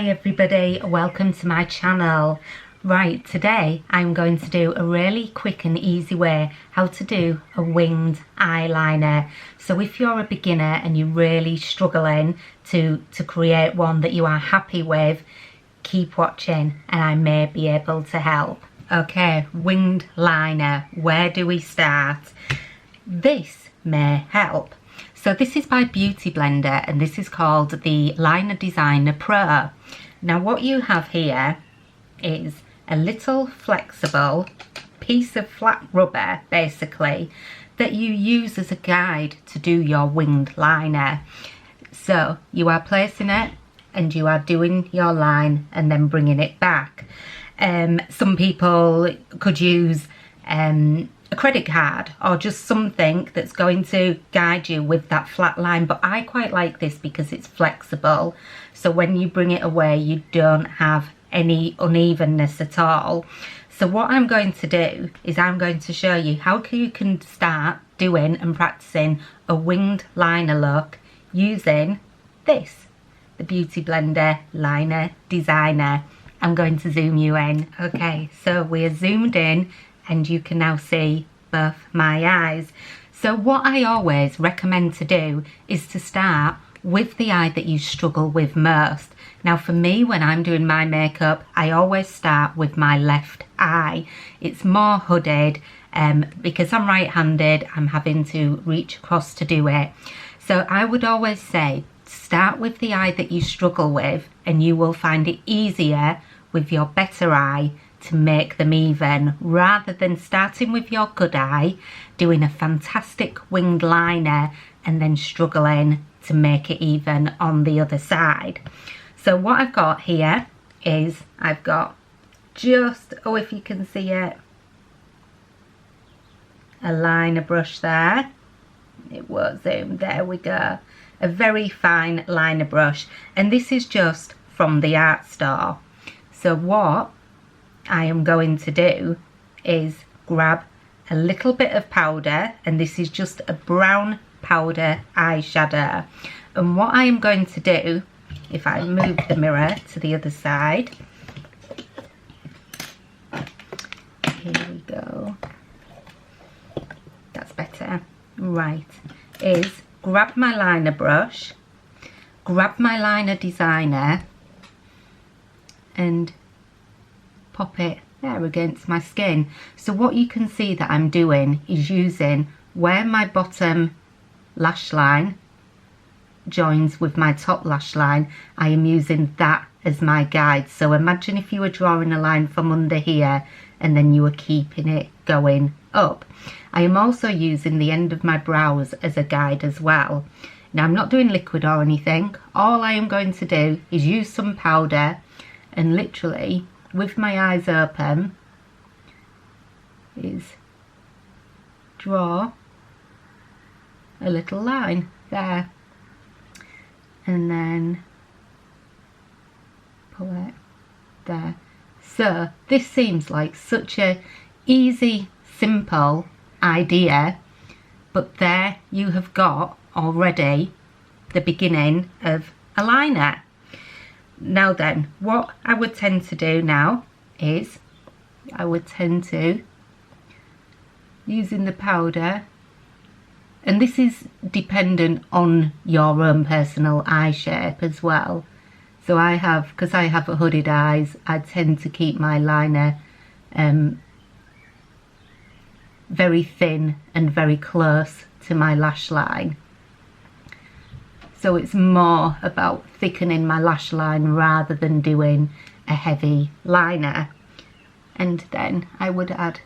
Hi everybody, welcome to my channel. Right, today I'm going to do a really quick and easy way how to do a winged eyeliner. So if you're a beginner and you're really struggling to create one that you are happy with, keep watching and I may be able to help. Okay, winged liner, where do we start? This may help. So this is by Beauty Blender and this is called the Liner Designer Pro. Now what you have here is a little flexible piece of flat rubber basically that you use as a guide to do your winged liner. So you are placing it and you are doing your line and then bringing it back. Some people could use a credit card or just something that's going to guide you with that flat line, but I quite like this because it's flexible, so when you bring it away you don't have any unevenness at all. So what I'm going to do is I'm going to show you how you can start doing and practicing a winged liner look using this, the Beauty Blender Liner Designer. I'm going to zoom you in. Okay, so we're zoomed in and you can now see both my eyes. So what I always recommend to do is to start with the eye that you struggle with most. Now for me, when I'm doing my makeup, I always start with my left eye. It's more hooded because I'm right-handed, I'm having to reach across to do it. So I would always say start with the eye that you struggle with and you will find it easier with your better eye to make them even, rather than starting with your good eye, doing a fantastic winged liner and then struggling to make it even on the other side. So what I've got here is I've got just, oh if you can see it, a liner brush there. It was zoomed, there we go. A very fine liner brush, and this is just from the art store. So what I am going to do is grab a little bit of powder, and this is just a brown powder eyeshadow, and what I am going to do, if I move the mirror to the other side, here we go, that's better, right, is grab my liner brush, grab my liner designer and pop it there against my skin. So what you can see that I'm doing is using where my bottom lash line joins with my top lash line, I am using that as my guide. So imagine if you were drawing a line from under here and then you were keeping it going up. I am also using the end of my brows as a guide as well. Now I'm not doing liquid or anything, all I am going to do is use some powder and literally with my eyes open is draw a little line there and then pull it there. So this seems like such a easy, simple idea, but there you have got already the beginning of a liner. Now then, what I would tend to do now is I would tend to, using the powder, and this is dependent on your own personal eye shape as well. So I have, because I have hooded eyes, I tend to keep my liner very thin and very close to my lash line. So it's more about thickening my lash line rather than doing a heavy liner. And then I would add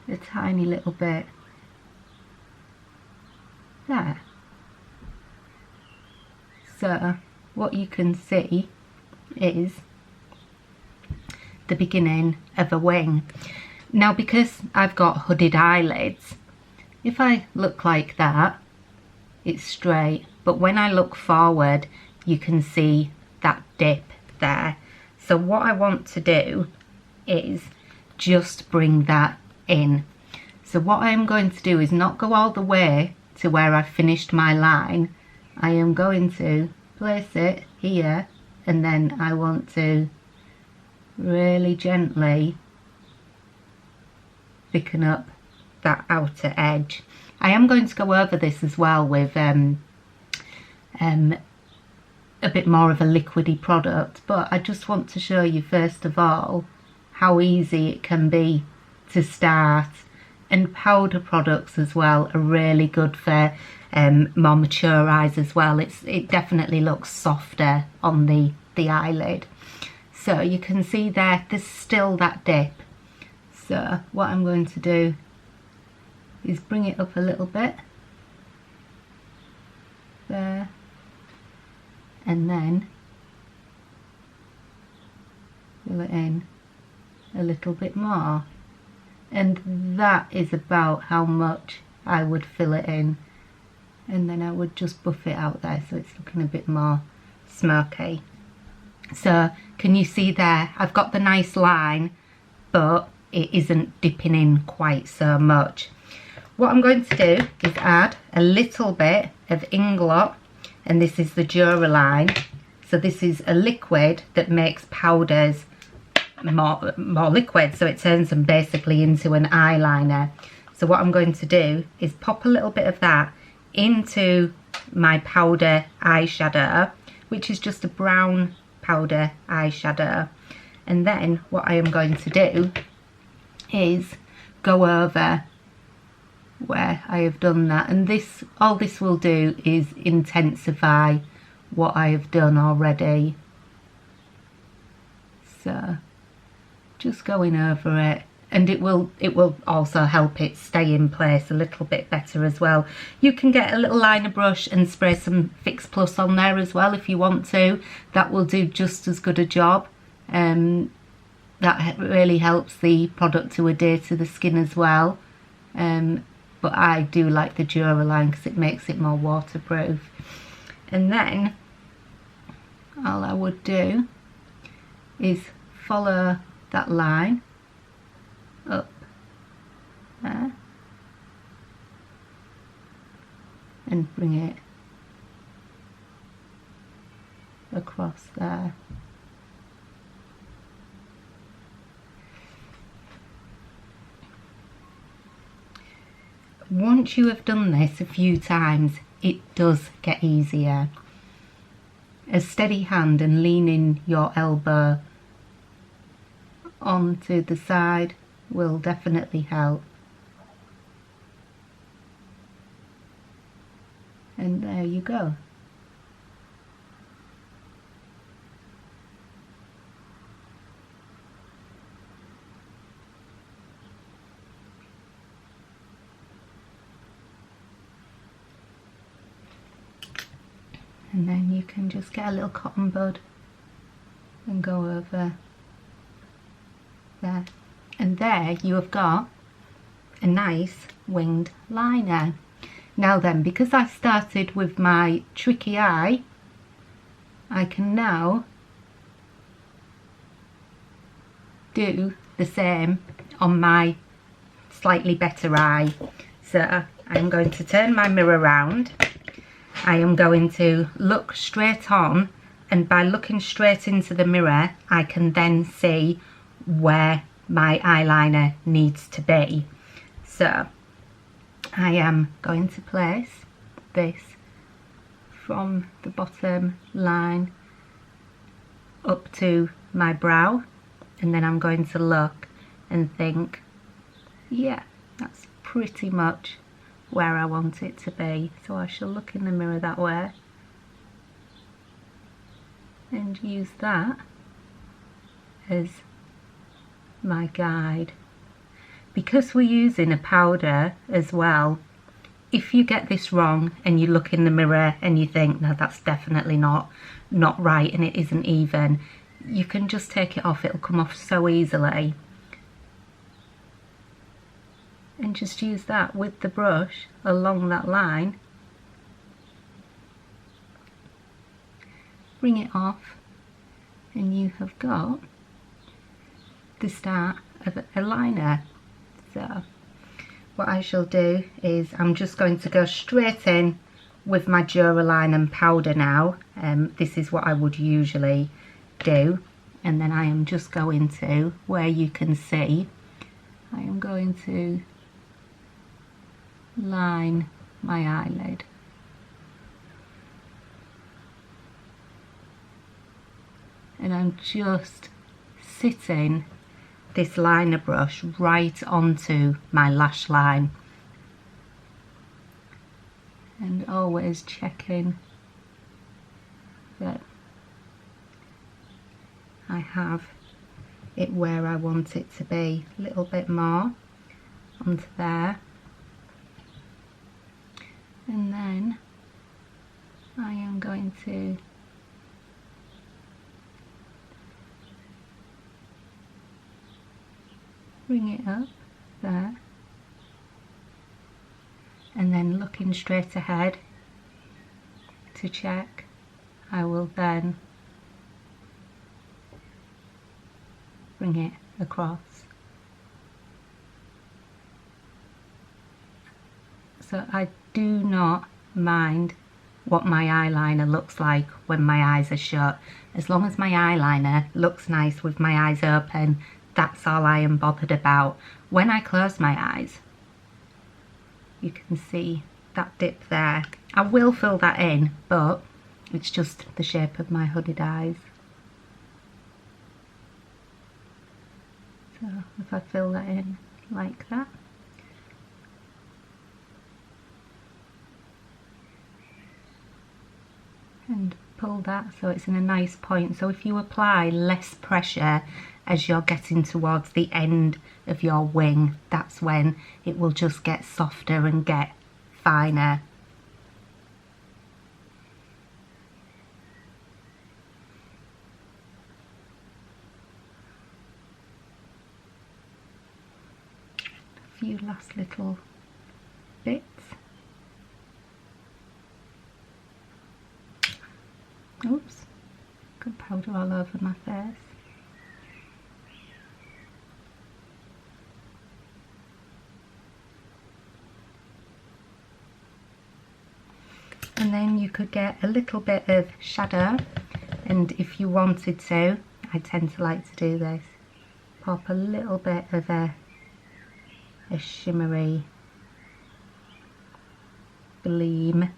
a tiny little bit there. So what you can see is the beginning of a wing. Now because I've got hooded eyelids, if I look like that, it's straight. But when I look forward, you can see that dip there. So what I want to do is just bring that in. So what I am going to do is not go all the way to where I've finished my line. I am going to place it here and then I want to really gently thicken up that outer edge. I am going to go over this as well with a bit more of a liquidy product, but I just want to show you first of all how easy it can be to start. And powder products as well are really good for more mature eyes as well. It definitely looks softer on the eyelid. So you can see there's still that dip. So what I'm going to do is bring it up a little bit there, and then fill it in a little bit more, and that is about how much I would fill it in, and then I would just buff it out there so it's looking a bit more smoky. So can you see there, I've got the nice line, but it isn't dipping in quite so much. What I'm going to do is add a little bit of Inglot, and this is the Duraline. So this is a liquid that makes powders more liquid, so it turns them basically into an eyeliner. So what I'm going to do is pop a little bit of that into my powder eyeshadow, which is just a brown powder eyeshadow, and then what I am going to do is go over where I have done that, and all this will do is intensify what I have done already. So just going over it, and it will also help it stay in place a little bit better as well. You can get a little liner brush and spray some Fix Plus on there as well if you want to. That will do just as good a job. That really helps the product to adhere to the skin as well. But I do like the Duraline because it makes it more waterproof. And then all I would do is follow that line up there and bring it across there. Once you have done this a few times, it does get easier. A steady hand and leaning your elbow onto the side will definitely help. And there you go. And then you can just get a little cotton bud and go over there. And there you have got a nice winged liner. Now then, because I started with my tricky eye, I can now do the same on my slightly better eye. So I'm going to turn my mirror around. I am going to look straight on, and by looking straight into the mirror I can then see where my eyeliner needs to be. So I am going to place this from the bottom line up to my brow, and then I'm going to look and think, yeah, that's pretty much where I want it to be. So I shall look in the mirror that way and use that as my guide. Because we're using a powder as well, if you get this wrong and you look in the mirror and you think, no, that's definitely not right and it isn't even, you can just take it off. It'll come off so easily. And just use that with the brush along that line. Bring it off, and you have got the start of a liner. So what I shall do is I'm just going to go straight in with my Duraline and powder now. This is what I would usually do. And then I am just going to, where you can see, I am going to line my eyelid. And I'm just sitting this liner brush right onto my lash line. And always checking that I have it where I want it to be. A little bit more onto there. And then I am going to bring it up there. And then looking straight ahead to check, I will then bring it across. So I do not mind what my eyeliner looks like when my eyes are shut. As long as my eyeliner looks nice with my eyes open, that's all I am bothered about. When I close my eyes, you can see that dip there. I will fill that in, but it's just the shape of my hooded eyes. So if I fill that in like that, and pull that so it's in a nice point. So if you apply less pressure as you're getting towards the end of your wing, that's when it will just get softer and get finer. A few last little bits. Oops, got powder all over my face. And then you could get a little bit of shadow, and if you wanted to, I tend to like to do this, pop a little bit of a shimmery gleam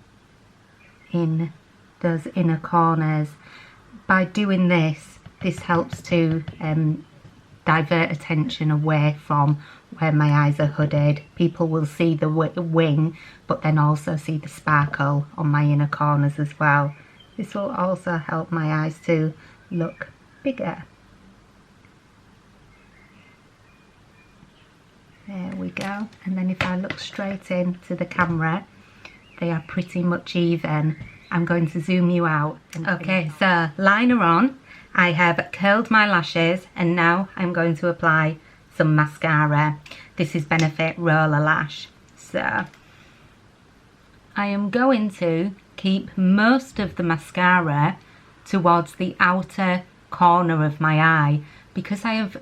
in those inner corners. By doing this, this helps to divert attention away from where my eyes are hooded. People will see the wing, but then also see the sparkle on my inner corners as well. This will also help my eyes to look bigger. There we go. And then if I look straight into the camera, they are pretty much even. I'm going to zoom you out. Okay, so liner on. I have curled my lashes, and now I'm going to apply some mascara. This is Benefit Roller Lash. So I am going to keep most of the mascara towards the outer corner of my eye. Because I have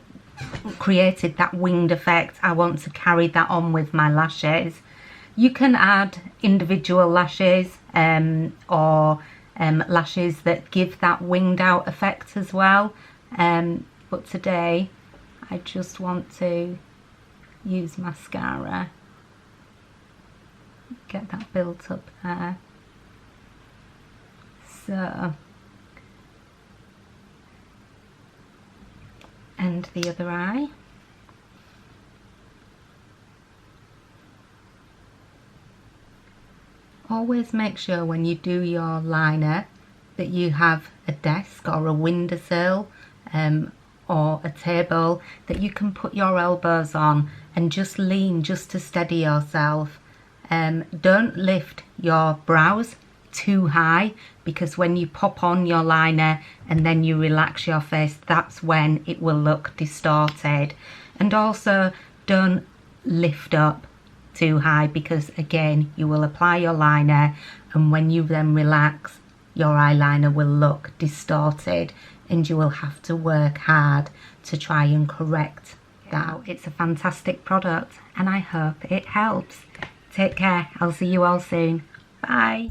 created that winged effect, I want to carry that on with my lashes. You can add individual lashes or lashes that give that winged out effect as well, but today I just want to use mascara, get that built up there. So, and the other eye. Always make sure when you do your liner that you have a desk or a windowsill or a table that you can put your elbows on and just lean just to steady yourself. Don't lift your brows too high, because when you pop on your liner and then you relax your face, that's when it will look distorted. And also don't lift up too high, because again you will apply your liner, and when you then relax, your eyeliner will look distorted and you will have to work hard to try and correct that. It's a fantastic product and I hope it helps. Take care. I'll see you all soon. Bye.